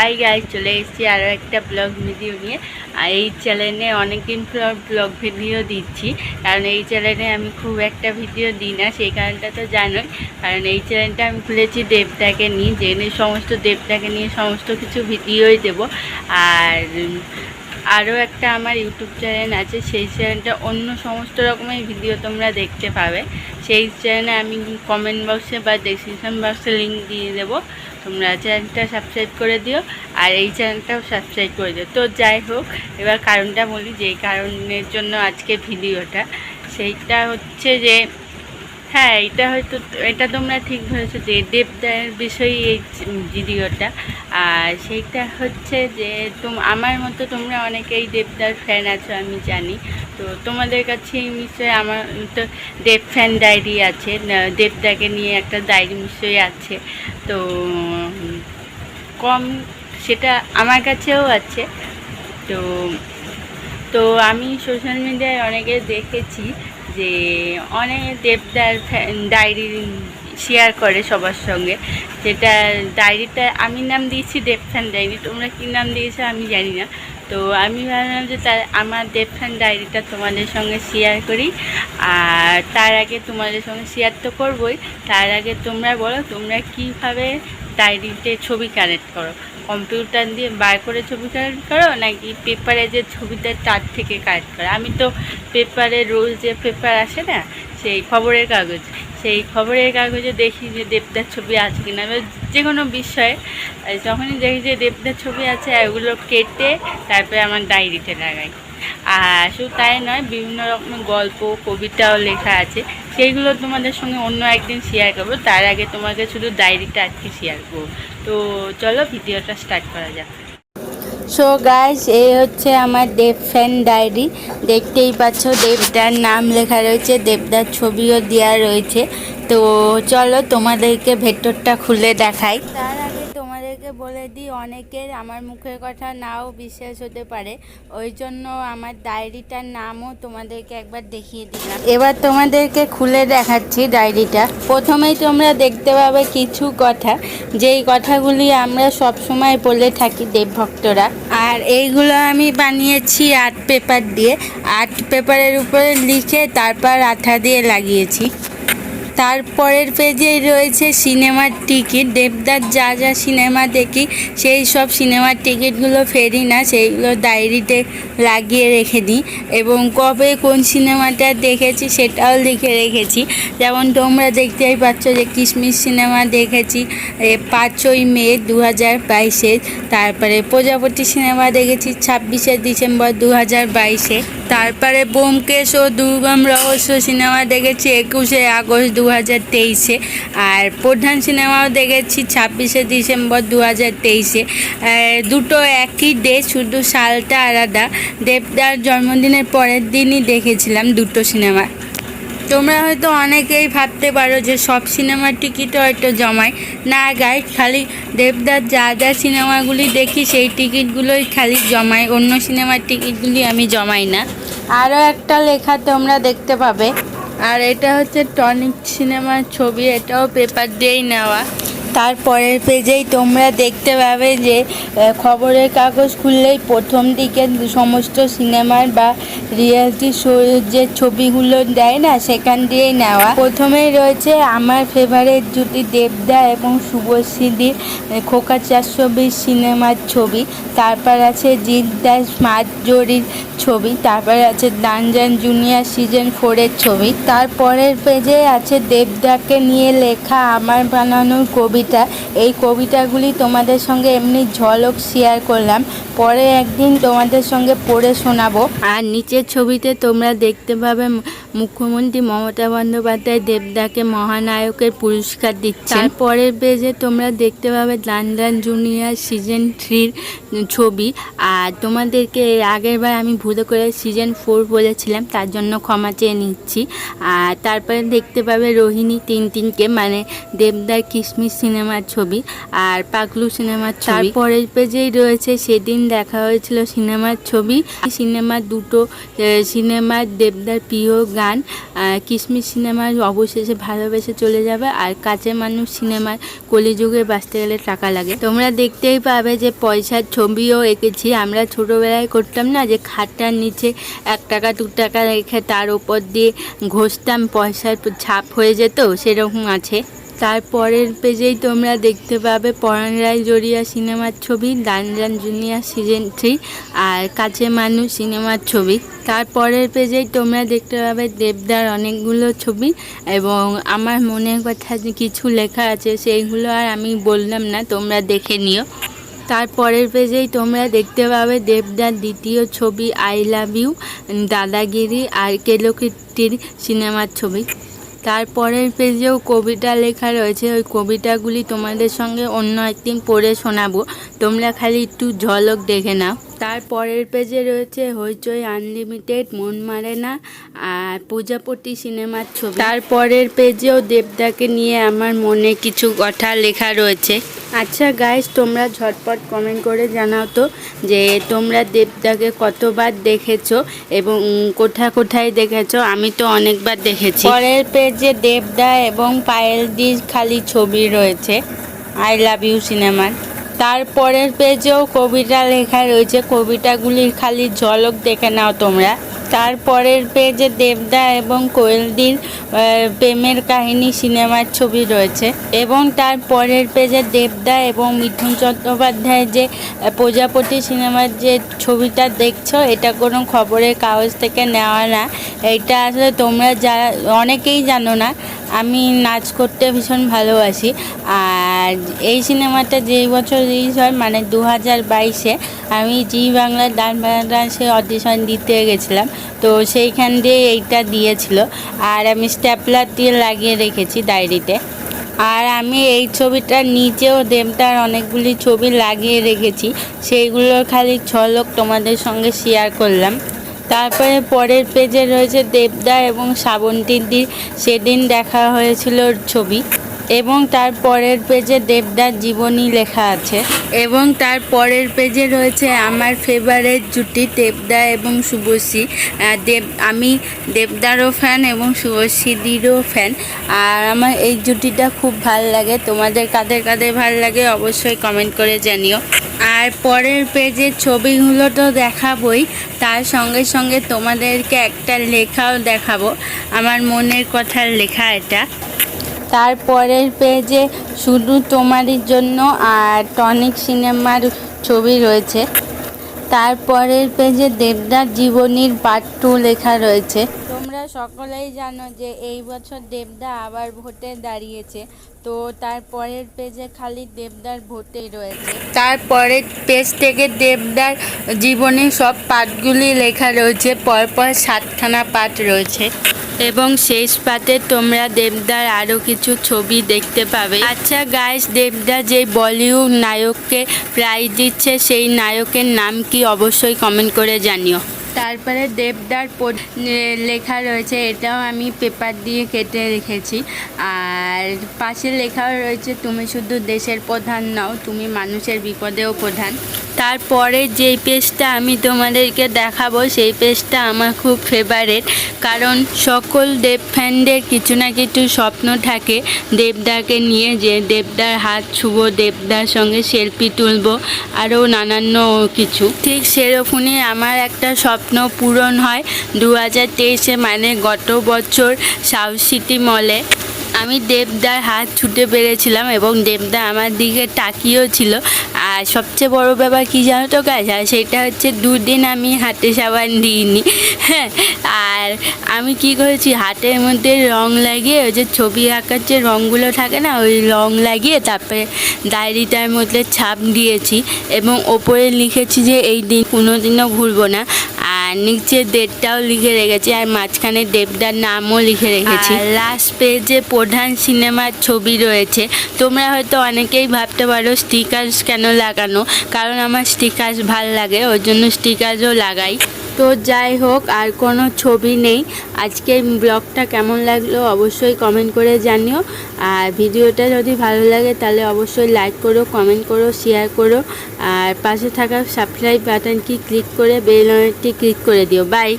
Hi guys, চলে এসেছি আরও একটা ব্লগ ভিডিও নিয়ে। আর এই চ্যানেলে অনেকদিন পর ব্লগ ভিডিও দিচ্ছি, কারণ এই চ্যানেলে আমি খুব একটা ভিডিও দিই না। সেই কারণটা তো জানোই, কারণ এই চ্যানেলটা আমি খুলেছি দেবদাকে নিয়ে, জেনে সমস্ত দেবদাকে নিয়ে সমস্ত কিছু ভিডিওই দেব। আর আরও একটা আমার ইউটিউব চ্যানেল আছে, সেই চ্যানেলটা অন্য সমস্ত রকমের ভিডিও তোমরা দেখতে পাবে। সেই চ্যানেলে আমি কমেন্ট বক্সে বা ডেসক্রিপশন বক্সে লিঙ্ক দিয়ে দেবো, তোমরা চ্যানেলটা সাবস্ক্রাইব করে দিও আর এই চ্যানেলটাও সাবস্ক্রাইব করে দিও। তো যাই হোক, এবার কারণটা বলি, যেই কারণের জন্য আজকে ভিডিওটা, সেইটা হচ্ছে যে হ্যাঁ, এটা তোমরা ঠিক ধরেছো যে দেবদার বিষয়ে এই ভিডিওটা। আর সেইটা হচ্ছে যে আমার মতো তোমরা অনেকেই দেবদার ফ্যান আছো আমি জানি। তো তোমাদের কাছে নিশ্চয়ই আমার তো দেব ফ্যান ডায়েরি আছে, দেবদাকে নিয়ে একটা ডায়েরি নিশ্চয়ই আছে। তো কম সেটা আমার কাছেও আছে। তো তো আমি সোশ্যাল মিডিয়ায় অনেকে দেখেছি যে অনেক দেবদার ডায়েরি শেয়ার করে সবার সঙ্গে, যেটা ডায়েরিটা আমি নাম দিয়েছি দেব ফ্যান ডায়েরি, তোমরা কী নাম দিয়েছো আমি জানি না। তো আমি ভাবলাম যে আমার দেব ফ্যান ডায়েরিটা তোমাদের সঙ্গে শেয়ার করি। আর তার আগে তোমাদের সঙ্গে শেয়ার তো করবোই, তার আগে তোমরা বলো তোমরা কীভাবে ডায়েরিতে ছবি কানেক্ট করো। কম্পিউটার দিয়ে বার করে ছবি কালেক্ট করো, নাকি পেপারে যে ছবিটা তার থেকে কালেক্ট করো? আমি তো পেপারে রোজ যে পেপার আসে না, সেই খবরের কাগজ, সেই খবরের কাগজে দেখি যে দেবদার ছবি আছে কিনা, যে কোনো বিষয়ে যখনই দেখি যে দেবদার ছবি আছে ওগুলো কেটে তারপরে আমার ডায়েরিতে লাগাই। আর শুধু তাই নয়, বিভিন্ন রকমের গল্প কবিতাও লেখা আছে, সেইগুলো তোমাদের সঙ্গে অন্য একদিন শেয়ার করবো। তার আগে তোমাকে শুধু ডায়েরিটা আজকে শেয়ার করবো। তো চলো ভিডিওটা স্টার্ট করা যাক। সো গাইস, এই হচ্ছে আমার দেব ফ্যান ডায়েরি। দেখতেই পাচ্ছ দেবদার নাম লেখা রয়েছে, দেবদার ছবিও দেওয়া রয়েছে। তো চলো তোমাদেরকে ভেতরটা খুলে দেখাই। তার আগে তোমাদেরকে বলে দিই, অনেকের আমার মুখের কথা নাও বিশ্বাস হতে পারে, ওই জন্য আমার ডায়েরিটার নামও তোমাদেরকে একবার দেখিয়ে দিলাম। এবার তোমাদেরকে খুলে দেখাচ্ছি ডায়েরিটা। প্রথমেই তোমরা দেখতে পাবে কিছু কথা, যেই কথাগুলি আমরা সব সময় বলে থাকি দেবভক্তরা। আর এইগুলো আমি বানিয়েছি আর্ট পেপার দিয়ে, আর্ট পেপারের উপরে লিখে তারপর আঠা দিয়ে লাগিয়েছি। তারপরের পেজেই রয়েছে সিনেমার টিকিট। দেবদার যা যা সিনেমা দেখি সেই সব সিনেমার টিকিটগুলো ফেরি না, সেইগুলো ডায়েরিতে লাগিয়ে রেখে দিই। এবং কবে কোন সিনেমাটা দেখেছি সেটাও লিখে রেখেছি। যেমন তোমরা দেখতেই পাচ্ছ যে কিশমিশ সিনেমা দেখেছি 5ই মে 2022-এ। তারপরে প্রজাপতি সিনেমা দেখেছি 26শে ডিসেম্বর 2022-এ। তারপরে ব্যোমকেশ ও দুর্গম রহস্য সিনেমা দেখেছি 21শে আগস্ট 2023-এ। আর প্রধান সিনেমাও দেখেছি 26শে ডিসেম্বর 2023-এ। দুটো একই ডে, শুধু সালটা আলাদা। দেবদার জন্মদিনের পরের দিনই দেখেছিলাম দুটো সিনেমা। তোমরা হয়তো অনেকেই ভাবতে পারো যে সব সিনেমার টিকিটও হয়তো জমায় না। গাইড, খালি দেবদার যা যা সিনেমাগুলি দেখি সেই টিকিটগুলোই খালি জমাই, অন্য সিনেমার টিকিটগুলি আমি জমাই না। আরও একটা লেখা তোমরা দেখতে পাবে, আর এটা হচ্ছে টনিক সিনেমার ছবি, এটাও পেপার দিয়েই নেওয়া। তারপরের পেজেই তোমরা দেখতে পাবে যে খবরের কাগজ খুললেই প্রথম দিকে সমস্ত সিনেমার বা রিয়েলিটি শো যে ছবিগুলো দেয় না, সেখান দিয়েই নেওয়া। প্রথমেই রয়েছে আমার ফেভারিট জুটি দেবদা এবং শুভশ্রীদির খোকা 420 সিনেমার ছবি। তারপর আছে জিৎ দাস স্মার্ট জরির ছবি। তারপরে আছে ডানজান জুনিয়র সিজন 4-এর ছবি। তারপরের পেজে আছে দেবদাকে নিয়ে লেখা আমার বানানোর কবিতা। এই কবিতাগুলি তোমাদের সঙ্গে এমনি ঝলক শেয়ার করলাম, পরে একদিন তোমাদের সঙ্গে পড়ে শোনাবো। আর নিচের ছবিতে তোমরা দেখতে পাবে মুখ্যমন্ত্রী মমতা বন্দ্যোপাধ্যায় দেবদাকে মহানায়কের পুরস্কার দিচ্ছেন। তারপরের পেজে তোমরা দেখতে পাবে ডানজান জুনিয়র সিজন 3-র ছবি। আর তোমাদেরকে আগের বার আমি ভুলে করে সিজন 4 বলেছিলাম, তার জন্য ক্ষমা চেয়ে নিচ্ছি। আর তারপরে দেখতে পাবে রোহিণী টিনটিনকে, মানে দেবদার কিশমিশ সিনেমার ছবি আর পাগলু সিনেমার ছবি। তারপরের পেজেই রয়েছে সেদিন দেখা হয়েছিল সিনেমার ছবি। সিনেমার দুটো সিনেমার দেবদার প্রিয় গান কিসমিস সিনেমার অবশেষে ভালোবেসে চলে যাবে, আর কাছের মানুষ সিনেমার কলিযুগে বাঁচতে গেলে টাকা লাগে। তোমরা দেখতেই পাবে যে পয়সার ছবিও এঁকেছি। আমরা ছোটোবেলায় করতাম না যে খাটটার নিচে 1 টাকা 2 টাকা রেখে তার উপর দিয়ে ঘষতাম, পয়সার ছাপ হয়ে যেত, সেরকম আছে। তারপরের পেজেই তোমরা দেখতে পাবে পরাণ রায় জড়িয়া সিনেমার ছবি, ডানজান জুনিয়র সিজন 3 আর কাছে মানুষ সিনেমার ছবি। তারপরের পেজেই তোমরা দেখতে পাবে দেবদার অনেকগুলো ছবি এবং আমার মনের কথা কিছু লেখা আছে, সেইগুলো আর আমি বললাম না, তোমরা দেখে নিও। তারপরের পেজেই তোমরা দেখতে পাবে দেবদার দ্বিতীয় ছবি আই লাভ ইউ, দাদাগিরি আর কেলোকীর্তির সিনেমার ছবি। তারপরের পেজেও কবিতা লেখা রয়েছে, ওই কবিতাগুলি তোমাদের সঙ্গে অন্য একদিন পড়ে শোনাবো, তোমরা খালি একটু ঝলক দেখে নাও। তারপরের পেজে রয়েছে হইচই আনলিমিটেড, মন মারে না আর প্রজাপতি সিনেমার ছবি। তারপরের পেজেও দেবদাকে নিয়ে আমার মনে কিছু কথা লেখা রয়েছে। আচ্ছা গাইস, তোমরা ঝটপট কমেন্ট করে জানাও তো যে তোমরা দেবদাকে কতবার দেখেছো এবং কোথায় দেখেছো। আমি তো অনেকবার দেখেছি। পরের পেজে দেবদা এবং পায়েলদির খালি ছবি রয়েছে আই লাভ ইউ সিনেমার। তারপরের পেজেও কবিতা লেখা রয়েছে, কবিতাগুলির খালি ঝলক দেখে নাও তোমরা। তারপরের পেজে দেবদা এবং কোয়েলদির প্রেমের কাহিনী সিনেমার ছবি রয়েছে এবং তারপরের পেজে দেবদা এবং মিঠুন চট্টোপাধ্যায়ের যে প্রজাপতি সিনেমার যে ছবিটা দেখছো, এটা কোনো খবরের কাগজ থেকে নেওয়া না। এটা আসলে তোমরা যারা অনেকেই জানো না, আমি নাচ করতে ভীষণ ভালোবাসি। আর এই সিনেমাটা যেই বছর রিলিজ হয় মানে 2022-এ আমি জি বাংলার ডান্সে অডিশন দিতে গেছিলাম, তো সেইখান দিয়ে এইটা দিয়েছিল আর আমি স্ট্যাপলার দিয়ে লাগিয়ে রেখেছি ডায়েরিতে। আর আমি এই ছবিটার নিচেও দেবদার অনেকগুলি ছবি লাগিয়ে রেখেছি, সেইগুলোর খালি ঝলক তোমাদের সঙ্গে শেয়ার করলাম। তারপরে পরের পেজে রয়েছে দেবদা এবং শ্রাবন্তীদির সেদিন দেখা হয়েছিল ছবি এবং তারপরের পেজে দেবদার জীবনী লেখা আছে এবং তারপরের পেজে রয়েছে আমার ফেভারিট জুটি দেবদা এবং শুভশ্রী। আমি দেবদারও ফ্যান এবং শুভশ্রীদিরও ফ্যান, আর আমার এই জুটিটা খুব ভালো লাগে। তোমাদের কাদের কাদের ভালো লাগে অবশ্যই কমেন্ট করে জানিও। আর পরের পেজের ছবিগুলো তো দেখাবই, তার সঙ্গে সঙ্গে তোমাদেরকে একটা লেখাও দেখাবো, আমার মনের কথার লেখা এটা। তারপরের পেজে শুধু তোমারই জন্য আর টনিক সিনেমার ছবি রয়েছে। তারপরের পেজে দেবদার জীবনীর পার্ট 2 লেখা রয়েছে। তোমরা সকলেই জানো যে এই বছর দেবদা আবার ভোটে দাঁড়িয়েছে, তো তারপরের পেজে খালি দেবদার ভোটেই রয়েছে। তারপরের পেজ থেকে দেবদার জীবনের সব পার্টগুলি লেখা রয়েছে, পরপর 7খানা পার্ট রয়েছে এবং শেষ পার্টে তোমরা দেবদার আরও কিছু ছবি দেখতে পাবে। আচ্ছা গাইস, দেবদা যে বলিউড নায়ককে প্রাইজ দিচ্ছে সেই নায়কের নাম কি অবশ্যই কমেন্ট করে জানিও। তারপরে দেবদার লেখা রয়েছে, এটাও আমি পেপার দিয়ে কেটে রেখেছি। আর পাশে লেখাও রয়েছে তুমি শুধু দেশের প্রধান নও, তুমি মানুষের বিপদেও প্রধান। তারপরে যেই পেজটা আমি তোমাদেরকে দেখাবো সেই পেজটা আমার খুব ফেভারিট, কারণ সকল দেব ফ্যানদের কিছু না কিছু স্বপ্ন থাকে দেবদাকে নিয়ে, যে দেবদার হাত ছুবো, দেবদার সঙ্গে সেলফি তুলবো, আরও নানান কিছু। ঠিক সেরকমই আমার একটা স্বপ্ন পূরণ হয় 2023-এ, মানে গত বছর সাউথ সিটি মলে আমি দেবদার হাত ছুঁতে পেরেছিলাম এবং দেবদা আমার দিকে তাকিয়েও ছিল। আর সবচেয়ে বড় ব্যাপার কী জানো তো গাইস, আর সেটা হচ্ছে 2 দিন আমি হাতে সাবান দিইনি। হ্যাঁ, আর আমি কি করেছি, হাতের মধ্যে রং লাগিয়ে ওই যে ছবি আঁকার যে রঙগুলো থাকে না, ওই রং লাগিয়ে তারপরে ডায়েরিটার মধ্যে ছাপ দিয়েছি এবং ওপরে লিখেছি যে এই দিন কোনোদিনও ভুলবো না। আর নিচে ডেটটাও লিখে রেখেছি আর মাঝখানে দেবদার নামও লিখে রেখেছি। লাস্ট পেজে প্রধান সিনেমার ছবি রয়েছে। তোমরা হয়তো অনেকেই ভাবতে পারো স্টিকার্স কেন লাগানো, কারণ আমার স্টিকার্স ভাল লাগে, ওই জন্য স্টিকার্সও লাগাই। তো যাই হোক, আর কোনো ছবি নেই। আজকে ব্লগটা কেমন লাগলো অবশ্যই কমেন্ট করে জানিও। আর ভিডিওটা যদি ভালো লাগে তাহলে অবশ্যই লাইক করো, কমেন্ট করো, শেয়ার করো। আর পাশে থাকা সাবস্ক্রাইব বাটনটি ক্লিক করে বেল আইকনটি ক্লিক করে দিও। বাই।